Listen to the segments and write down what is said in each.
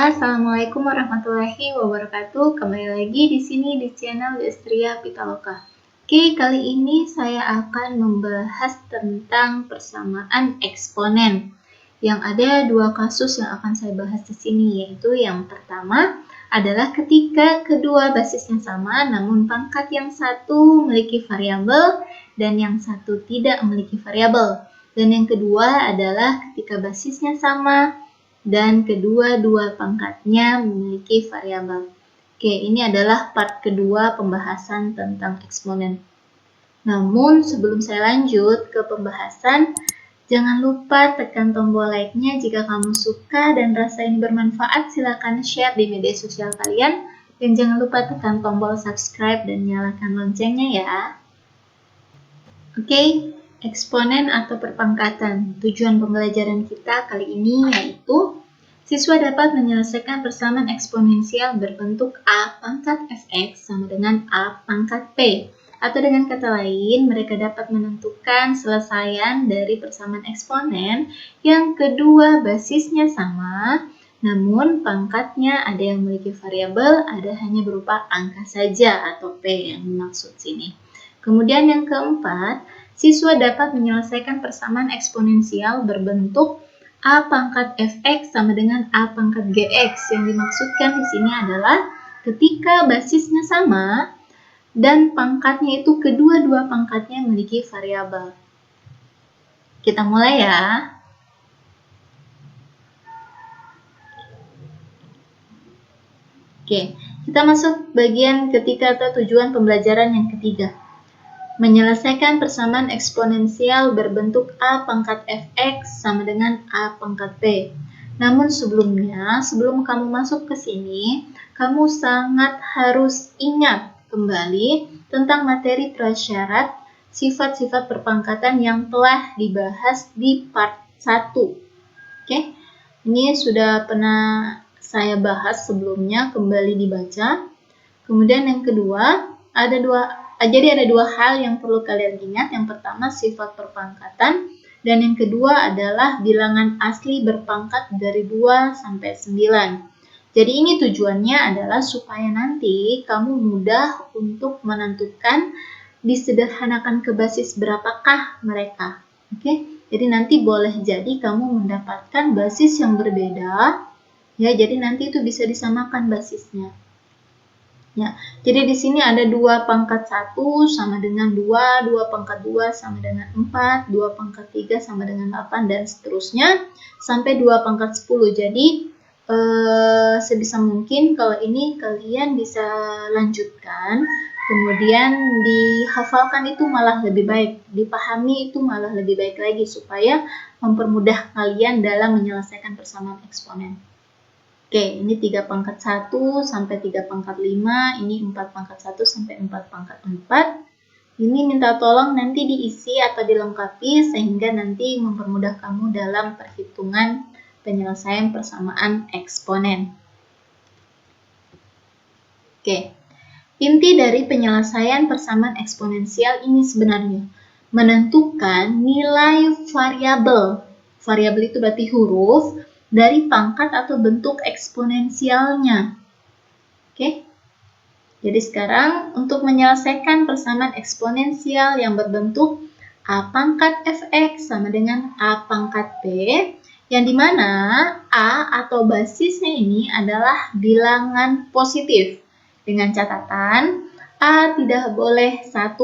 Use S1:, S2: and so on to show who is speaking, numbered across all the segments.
S1: Assalamualaikum warahmatullahi wabarakatuh. Kembali lagi di sini di channel Destria Pitaloka. Oke, kali ini saya akan membahas tentang persamaan eksponen. Yang ada dua kasus yang akan saya bahas di sini, yaitu yang pertama adalah ketika kedua basisnya sama, namun pangkat yang satu memiliki variabel dan yang satu tidak memiliki variabel. Dan yang kedua adalah ketika basisnya sama dan kedua-dua pangkatnya memiliki variabel. Oke, ini adalah part kedua pembahasan tentang eksponen. Namun sebelum saya lanjut ke pembahasan, jangan lupa tekan tombol like-nya jika kamu suka dan rasa ini bermanfaat. Silakan share di media sosial kalian. Dan jangan lupa tekan tombol subscribe dan nyalakan loncengnya ya. Oke, eksponen atau perpangkatan. Tujuan pembelajaran kita kali ini yaitu siswa dapat menyelesaikan persamaan eksponensial berbentuk A pangkat fx sama dengan A pangkat p. Atau dengan kata lain, mereka dapat menentukan selesaian dari persamaan eksponen yang kedua basisnya sama, namun pangkatnya ada yang memiliki variabel, ada hanya berupa angka saja atau p yang dimaksud sini. Kemudian yang keempat, siswa dapat menyelesaikan persamaan eksponensial berbentuk A pangkat fx sama dengan A pangkat gx. Yang dimaksudkan di sini adalah ketika basisnya sama dan pangkatnya itu kedua-dua pangkatnya memiliki variabel. Kita mulai ya. Oke, kita masuk bagian ketiga atau tujuan pembelajaran yang ketiga. Menyelesaikan persamaan eksponensial berbentuk A pangkat fx sama dengan A pangkat p. Namun sebelumnya, sebelum kamu masuk ke sini, kamu sangat harus ingat kembali tentang materi prasyarat sifat-sifat perpangkatan yang telah dibahas di part 1. Oke, ini sudah pernah saya bahas sebelumnya, kembali dibaca. Kemudian yang kedua, ada dua hal yang perlu kalian ingat. Yang pertama sifat perpangkatan dan yang kedua adalah bilangan asli berpangkat dari 2 sampai 9. Jadi ini tujuannya adalah supaya nanti kamu mudah untuk menentukan disederhanakan ke basis berapakah mereka. Oke? Jadi nanti boleh jadi kamu mendapatkan basis yang berbeda. Ya, jadi nanti itu bisa disamakan basisnya. Ya, jadi di sini ada 2 pangkat 1 sama dengan 2, 2 pangkat 2 sama dengan 4, 2 pangkat 3 sama dengan 8, dan seterusnya sampai 2 pangkat 10. Jadi sebisa mungkin kalau ini kalian bisa lanjutkan, kemudian dihafalkan itu malah lebih baik, dipahami itu malah lebih baik lagi supaya mempermudah kalian dalam menyelesaikan persamaan eksponen. Oke, ini 3 pangkat 1 sampai 3 pangkat 5, ini 4 pangkat 1 sampai 4 pangkat 4. Ini minta tolong nanti diisi atau dilengkapi sehingga nanti mempermudah kamu dalam perhitungan penyelesaian persamaan eksponen. Oke, inti dari penyelesaian persamaan eksponensial ini sebenarnya menentukan nilai variabel. Variabel itu berarti huruf dari pangkat atau bentuk eksponensialnya. Oke. Jadi sekarang untuk menyelesaikan persamaan eksponensial yang berbentuk A pangkat fx sama dengan A pangkat p, yang dimana A atau basisnya ini adalah bilangan positif. Dengan catatan A tidak boleh 1.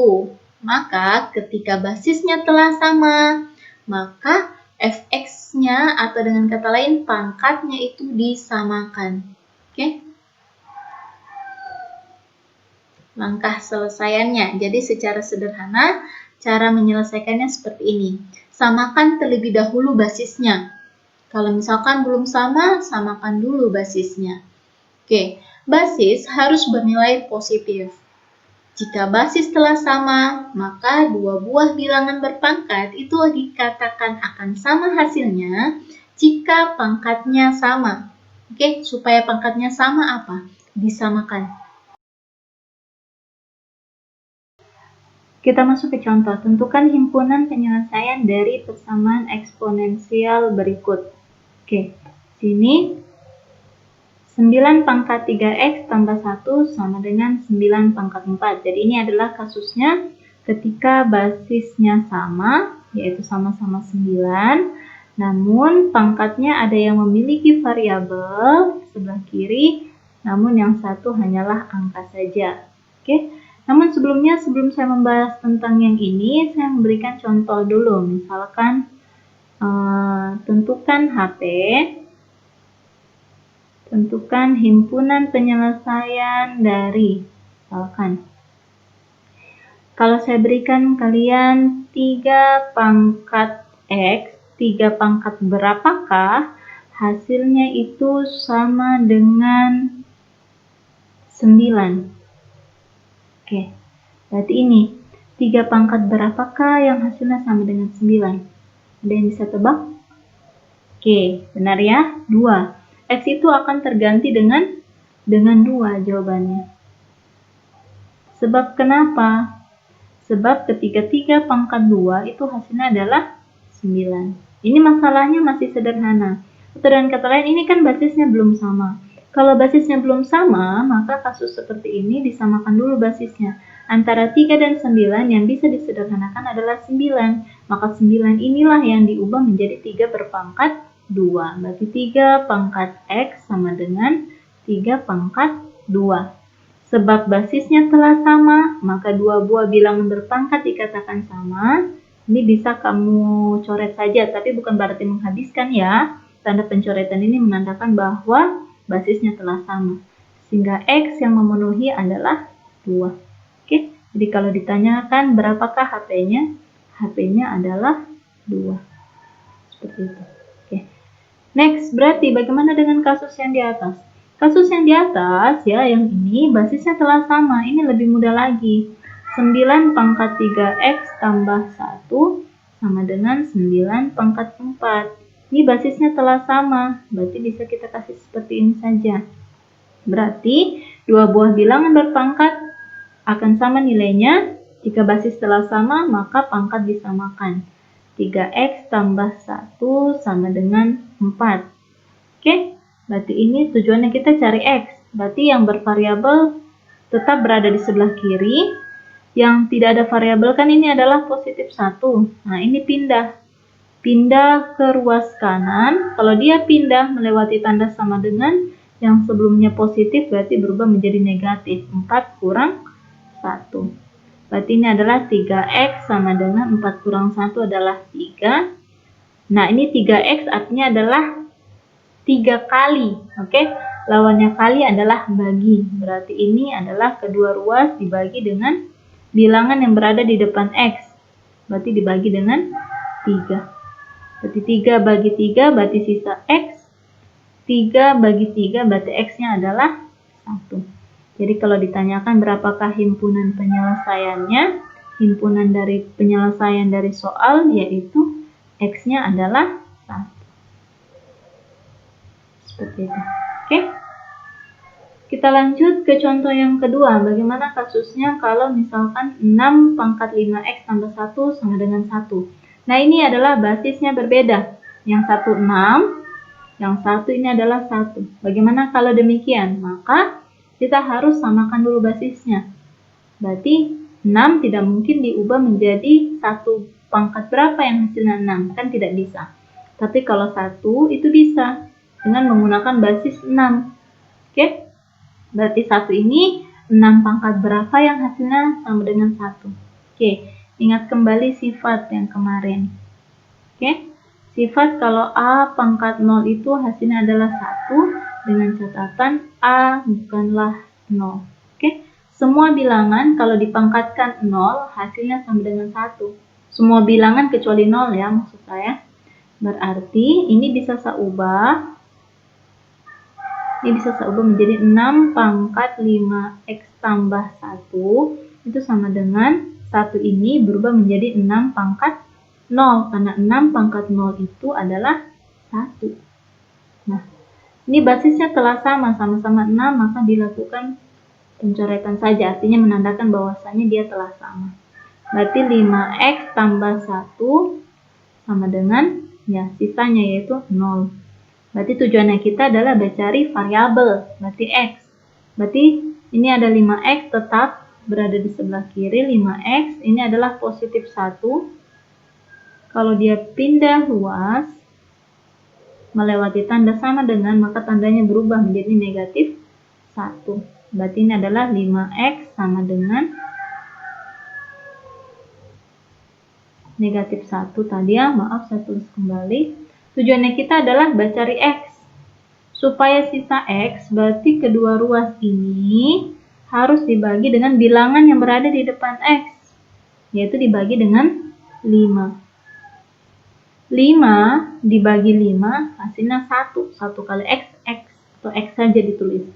S1: Maka ketika basisnya telah sama, maka fx-nya atau dengan kata lain pangkatnya itu disamakan. Oke? Langkah selesaiannya. Jadi secara sederhana cara menyelesaikannya seperti ini. Samakan terlebih dahulu basisnya. Kalau misalkan belum sama, samakan dulu basisnya. Oke, basis harus bernilai positif. Jika basis telah sama, maka dua buah bilangan berpangkat itu dikatakan akan sama hasilnya jika pangkatnya sama. Oke, supaya pangkatnya sama apa? Disamakan. Kita masuk ke contoh. Tentukan himpunan penyelesaian dari persamaan eksponensial berikut. Oke, sini 9 pangkat 3x tambah 1 sama dengan 9 pangkat 4. Jadi ini adalah kasusnya ketika basisnya sama, yaitu sama-sama 9, namun pangkatnya ada yang memiliki variabel sebelah kiri, namun yang satu hanyalah angka saja. Oke. Namun sebelum saya membahas tentang yang ini, saya memberikan contoh dulu. Misalkan tentukan HP, tentukan himpunan penyelesaian dari, misalkan, kalau saya berikan kalian 3 pangkat X, 3 pangkat berapakah? Hasilnya itu sama dengan 9. Oke, berarti ini 3 pangkat berapakah yang hasilnya sama dengan 9? Ada yang bisa tebak? Oke, benar ya, 2. X itu akan terganti dengan 2 jawabannya. Sebab kenapa? Sebab ketika 3 pangkat 2 itu hasilnya adalah 9. Ini masalahnya masih sederhana. Atau dengan kata lain, ini kan basisnya belum sama. Kalau basisnya belum sama, maka kasus seperti ini disamakan dulu basisnya. Antara 3 dan 9 yang bisa disederhanakan adalah 9. Maka 9 inilah yang diubah menjadi 3 berpangkat 2. Berarti 3 pangkat X sama dengan 3 pangkat 2. Sebab basisnya telah sama, maka 2 buah bilangan berpangkat dikatakan sama. Ini bisa kamu coret saja, tapi bukan berarti menghabiskan ya. Tanda pencoretan ini menandakan bahwa basisnya telah sama. Sehingga X yang memenuhi adalah 2. Oke, jadi kalau ditanyakan berapakah HP-nya? HP-nya adalah 2. Seperti itu. Oke. Next, berarti bagaimana dengan kasus yang di atas? Kasus yang di atas, ya, yang ini basisnya telah sama. Ini lebih mudah lagi. 9 pangkat 3x tambah 1 sama dengan 9 pangkat 4. Ini basisnya telah sama, berarti bisa kita kasih seperti ini saja. Berarti 2 buah bilangan berpangkat akan sama nilainya. Jika basis telah sama, maka pangkat disamakan. 3x tambah 1 sama dengan 4. Oke, berarti ini tujuannya kita cari x. Berarti yang bervariabel tetap berada di sebelah kiri. Yang tidak ada variabel kan ini adalah positif 1. Nah, ini pindah ke ruas kanan. Kalau dia pindah melewati tanda sama dengan yang sebelumnya positif, berarti berubah menjadi negatif. 4 kurang 1. Berarti ini adalah 3x sama dengan 4 kurang 1 adalah 3. Nah, ini 3x artinya adalah 3 kali. Oke, lawannya kali adalah bagi. Berarti ini adalah kedua ruas dibagi dengan bilangan yang berada di depan X. Berarti dibagi dengan 3. Berarti 3 bagi 3 berarti sisa X. 3 bagi 3 berarti X-nya adalah 1. Jadi kalau ditanyakan berapakah himpunan penyelesaiannya, himpunan dari penyelesaian dari soal yaitu X-nya adalah 1. Seperti itu. Oke? Kita lanjut ke contoh yang kedua. Bagaimana kasusnya kalau misalkan 6 pangkat 5x tambah 1 sama dengan 1. Nah, ini adalah basisnya berbeda. Yang satu 6, yang satu ini adalah 1. Bagaimana kalau demikian? Maka kita harus samakan dulu basisnya. Berarti 6 tidak mungkin diubah menjadi 1 pangkat berapa yang hasilnya 6. Kan tidak bisa. Tapi kalau 1 itu bisa dengan menggunakan basis 6. Oke? Berarti 1 ini 6 pangkat berapa yang hasilnya sama dengan 1. Oke, ingat kembali sifat yang kemarin. Oke, sifat kalau A pangkat 0 itu hasilnya adalah 1 dengan catatan A bukanlah 0. Oke, semua bilangan kalau dipangkatkan 0 hasilnya sama dengan 1. Semua bilangan kecuali 0 ya maksud saya. Berarti ini bisa saya ubah. Ini bisa saya ubah menjadi 6 pangkat 5x tambah 1. Itu sama dengan 1 ini berubah menjadi 6 pangkat 0. Karena 6 pangkat 0 itu adalah 1. Nah, ini basisnya telah sama-sama 6, maka dilakukan pencoretan saja. Artinya menandakan bahwasannya dia telah sama. Berarti 5x tambah 1 sama dengan, ya, sisanya yaitu 0. Berarti tujuannya kita adalah mencari variabel, berarti X. Berarti ini ada 5X tetap berada di sebelah kiri, 5X ini adalah positif 1. Kalau dia pindah luas, melewati tanda sama dengan, maka tandanya berubah menjadi negatif 1. Berarti ini adalah 5X sama dengan negatif 1 tadi ya, maaf saya tulis kembali. Tujuannya kita adalah mencari X. Supaya sisa X, berarti kedua ruas ini harus dibagi dengan bilangan yang berada di depan X, yaitu dibagi dengan 5. 5 dibagi 5 hasilnya 1. 1 kali X, X atau X saja ditulis.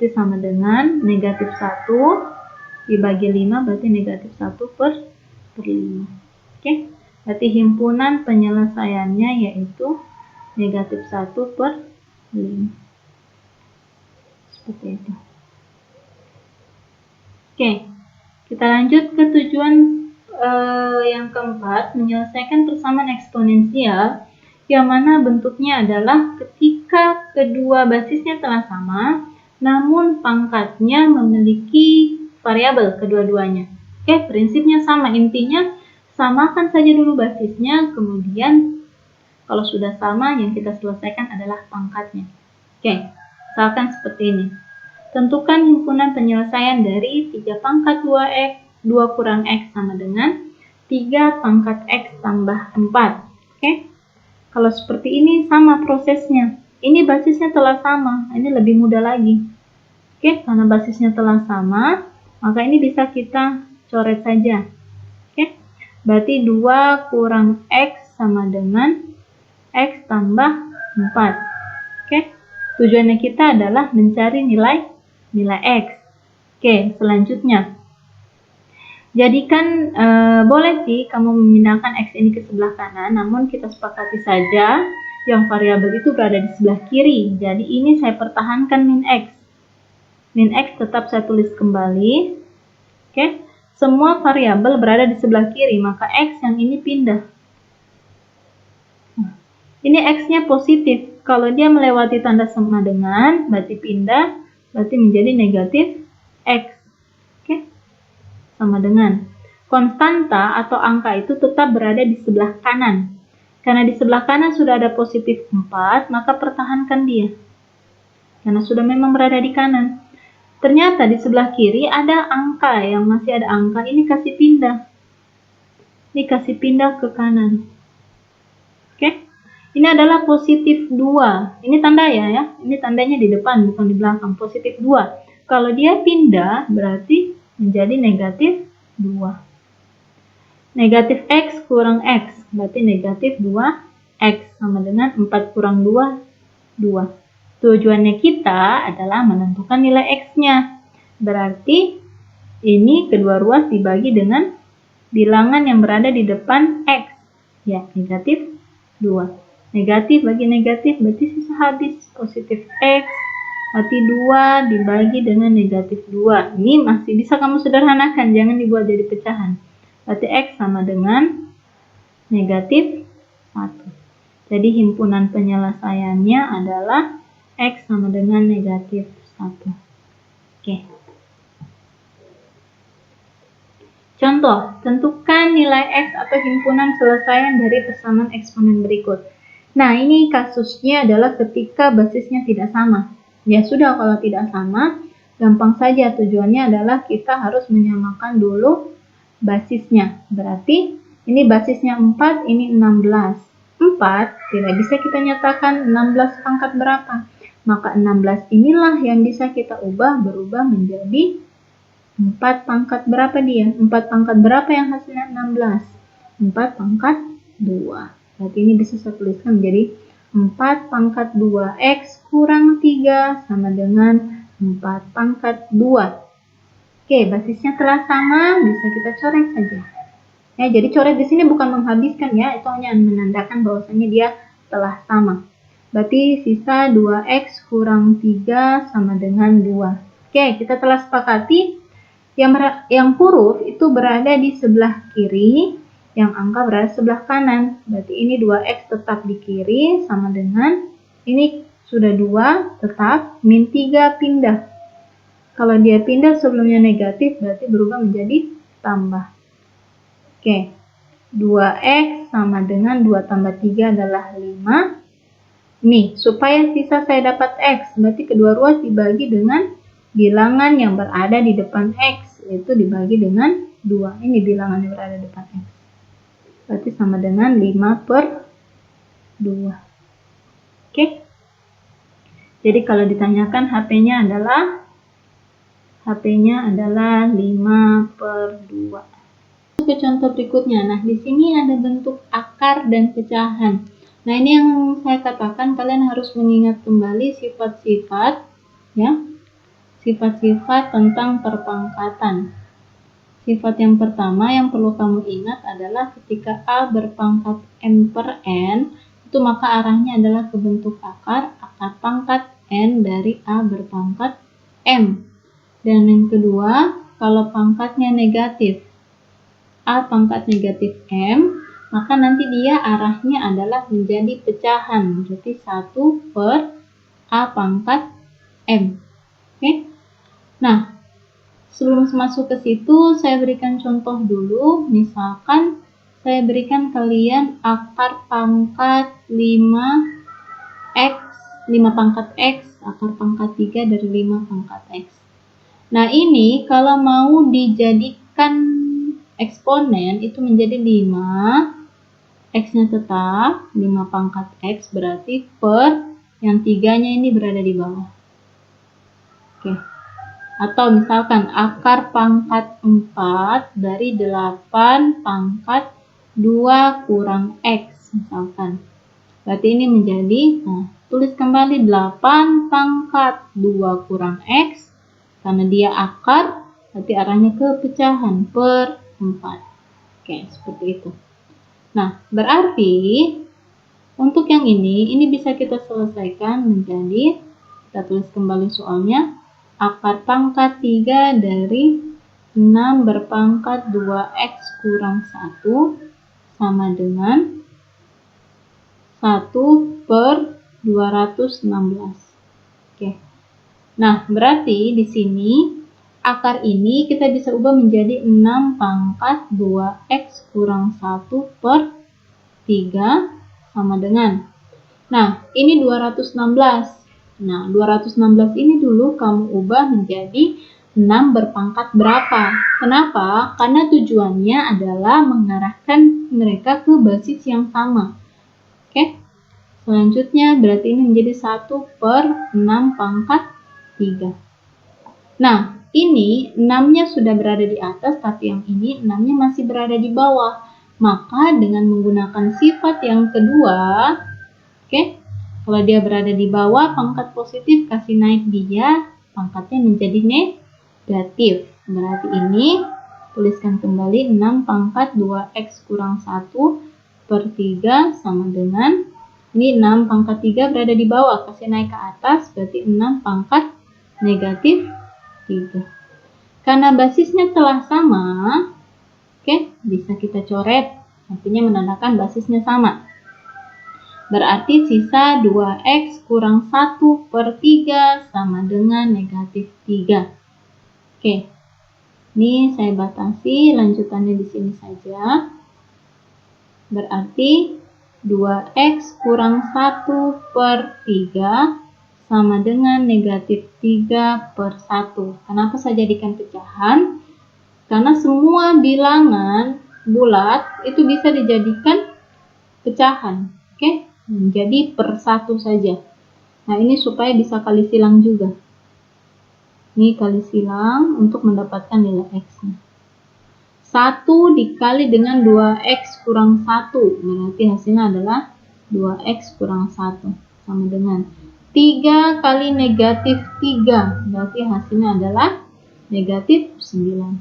S1: Itu sama dengan negatif 1 dibagi 5 berarti negatif 1 per 5. Oke, berarti himpunan penyelesaiannya yaitu negatif 1 per 5. Seperti itu. Oke, kita lanjut ke tujuan yang keempat, menyelesaikan persamaan eksponensial yang mana bentuknya adalah ketika kedua basisnya telah sama, namun pangkatnya memiliki variabel kedua-duanya. Oke, prinsipnya sama, intinya samakan saja dulu basisnya, kemudian kalau sudah sama yang kita selesaikan adalah pangkatnya. Oke, misalkan seperti ini. Tentukan himpunan penyelesaian dari 3 pangkat 2X 2 kurang X sama dengan 3 pangkat X tambah 4. Oke? Kalau seperti ini sama prosesnya. Ini basisnya telah sama. Ini lebih mudah lagi. Oke? Karena basisnya telah sama, maka ini bisa kita coret saja. Oke? Berarti 2 kurang X sama dengan X tambah 4. Oke? Tujuannya kita adalah mencari nilai X. Oke, selanjutnya. Jadikan boleh sih kamu memindahkan X ini ke sebelah kanan, namun kita sepakati saja yang variabel itu berada di sebelah kiri. Jadi ini saya pertahankan min X. Min X tetap saya tulis kembali. Oke, semua variabel berada di sebelah kiri, maka X yang ini pindah. Ini X-nya positif. Kalau dia melewati tanda sama dengan, berarti pindah, berarti menjadi negatif X. Sama dengan konstanta atau angka itu tetap berada di sebelah kanan. Karena di sebelah kanan sudah ada positif 4, maka pertahankan dia. Karena sudah memang berada di kanan. Ternyata di sebelah kiri ada angka yang masih ada angka, ini kasih pindah. Ini kasih pindah ke kanan. Oke? Ini adalah positif 2. Ini tanda ya. Ini tandanya di depan bukan di belakang. Positif 2. Kalau dia pindah berarti menjadi negatif 2. Negatif X kurang X, berarti negatif 2X sama dengan 4 kurang 2, 2. Tujuannya kita adalah menentukan nilai X-nya. Berarti ini kedua ruas dibagi dengan bilangan yang berada di depan X. Ya, negatif 2. Negatif bagi negatif, berarti sisa habis positif X. Berarti 2 dibagi dengan negatif 2. Ini masih bisa kamu sederhanakan, jangan dibuat jadi pecahan. Berarti X sama dengan negatif 1. Jadi himpunan penyelesaiannya adalah X sama dengan negatif 1. Oke. Contoh, tentukan nilai X atau himpunan selesaian dari persamaan eksponen berikut. Nah, ini kasusnya adalah ketika basisnya tidak sama. Ya sudah, kalau tidak sama, gampang saja. Tujuannya adalah kita harus menyamakan dulu basisnya. Berarti ini basisnya 4, ini 16. 4 tidak bisa kita nyatakan 16 pangkat berapa. Maka 16 inilah yang bisa kita berubah menjadi 4 pangkat berapa dia? 4 pangkat berapa yang hasilnya 16? 4 pangkat 2. Berarti ini bisa saya tuliskan menjadi 4 pangkat 2X kurang 3 sama dengan 4 pangkat 2. Oke, basisnya telah sama, bisa kita coret saja. Ya, jadi coret di sini bukan menghabiskan ya, itu hanya menandakan bahwasanya dia telah sama. Berarti sisa 2X kurang 3 sama dengan 2. Oke, kita telah sepakati yang huruf itu berada di sebelah kiri, yang angka berada sebelah kanan. Berarti ini 2X tetap di kiri sama dengan Ini sudah 2 tetap, min 3 pindah. Kalau dia pindah sebelumnya negatif, berarti berubah menjadi tambah. Oke, 2x sama dengan 2 tambah 3 adalah 5. Nih, supaya sisa saya dapat x, berarti kedua ruas dibagi dengan bilangan yang berada di depan x, yaitu dibagi dengan 2. Ini bilangan yang berada di depan x. Berarti sama dengan 5/2. Oke. Jadi kalau ditanyakan HP-nya adalah 5/2. Ke contoh berikutnya. Nah, di sini ada bentuk akar dan pecahan. Nah, ini yang saya katakan kalian harus mengingat kembali sifat-sifat ya. Sifat-sifat tentang perpangkatan. Sifat yang pertama yang perlu kamu ingat adalah ketika A berpangkat M per N, itu maka arahnya adalah ke bentuk akar pangkat N dari A berpangkat M. Dan yang kedua, kalau pangkatnya negatif, A pangkat negatif M, maka nanti dia arahnya adalah menjadi pecahan, berarti 1 per A pangkat M. Oke? Nah, sebelum masuk ke situ, saya berikan contoh dulu. Misalkan saya berikan kalian akar pangkat 5x, 5 pangkat x, akar pangkat 3 dari 5 pangkat x. Nah, ini kalau mau dijadikan eksponen itu menjadi 5, x-nya tetap 5 pangkat x, berarti per yang 3-nya ini berada di bawah. Oke. Atau misalkan akar pangkat 4 dari 8 pangkat 2 kurang x misalkan. Berarti ini menjadi, nah, tulis kembali 8 pangkat 2 kurang x, karena dia akar, berarti arahnya ke pecahan per 4. Oke, seperti itu. Nah, berarti untuk yang ini bisa kita selesaikan menjadi, kita tulis kembali soalnya, akar pangkat 3 dari 6 berpangkat 2x kurang 1 sama dengan 1 per 216. Oke. Nah, berarti di sini akar ini kita bisa ubah menjadi 6 pangkat 2x kurang 1 per 3 sama dengan. Nah, ini 216. Nah, 216 ini dulu kamu ubah menjadi 6 berpangkat berapa? Kenapa? Karena tujuannya adalah mengarahkan mereka ke basis yang sama. Oke? Selanjutnya berarti ini menjadi 1 per 6 pangkat 3. Nah, ini 6-nya sudah berada di atas, tapi yang ini 6-nya masih berada di bawah. Maka dengan menggunakan sifat yang kedua, oke, kalau dia berada di bawah, pangkat positif kasih naik dia, pangkatnya menjadi negatif. Berarti ini, tuliskan kembali 6 pangkat 2x kurang 1 per 3 sama dengan, ini 6 pangkat 3 berada di bawah, kasih naik ke atas, berarti 6 pangkat negatif 3. Karena basisnya telah sama, oke, bisa kita coret, artinya menandakan basisnya sama. Berarti sisa 2x kurang 1 per 3 sama dengan negatif 3. Oke, ini saya batasi, lanjutannya di sini saja. Berarti 2x kurang 1 per 3 sama dengan negatif 3 per 1. Kenapa saya jadikan pecahan? Karena semua bilangan bulat itu bisa dijadikan pecahan. Oke? Jadi per 1 saja. Nah, ini supaya bisa kali silang juga. Ini kali silang untuk mendapatkan nilai x-nya. 1 dikali dengan 2x kurang 1. Berarti hasilnya adalah 2x kurang 1. Sama dengan 3 kali negatif 3. Berarti hasilnya adalah negatif 9.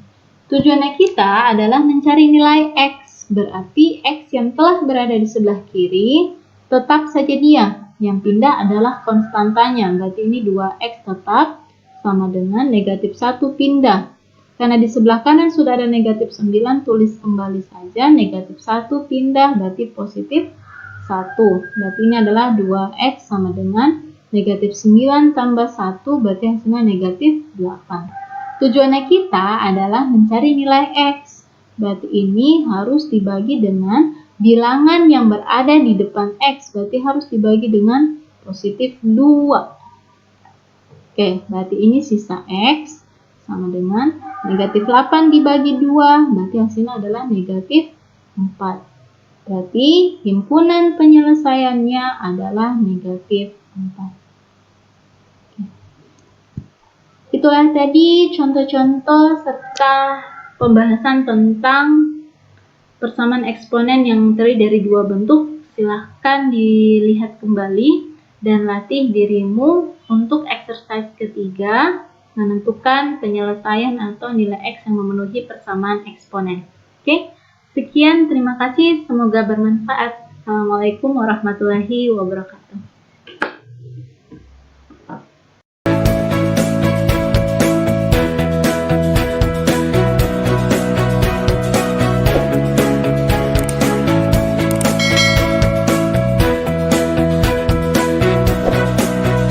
S1: Tujuannya kita adalah mencari nilai x. Berarti x yang telah berada di sebelah kiri tetap saja dia. Yang pindah adalah konstantanya. Berarti ini 2x tetap sama dengan negatif 1 pindah. Karena di sebelah kanan sudah ada negatif 9, tulis kembali saja negatif 1 pindah berarti positif 1. Berarti ini adalah 2x sama dengan negatif 9 tambah 1, berarti hasilnya negatif 8. Tujuannya kita adalah mencari nilai x. Berarti ini harus dibagi dengan bilangan yang berada di depan x. Berarti harus dibagi dengan positif 2. Oke, berarti ini sisa x sama dengan negatif 8 dibagi 2, berarti hasilnya adalah negatif 4. Berarti himpunan penyelesaiannya adalah negatif 4. Itulah tadi contoh-contoh serta pembahasan tentang persamaan eksponen yang terdiri dari dua bentuk. Silahkan dilihat kembali dan latih dirimu untuk exercise ketiga, menentukan penyelesaian atau nilai X yang memenuhi persamaan eksponen. Oke, sekian, terima kasih, semoga bermanfaat. Assalamualaikum warahmatullahi wabarakatuh.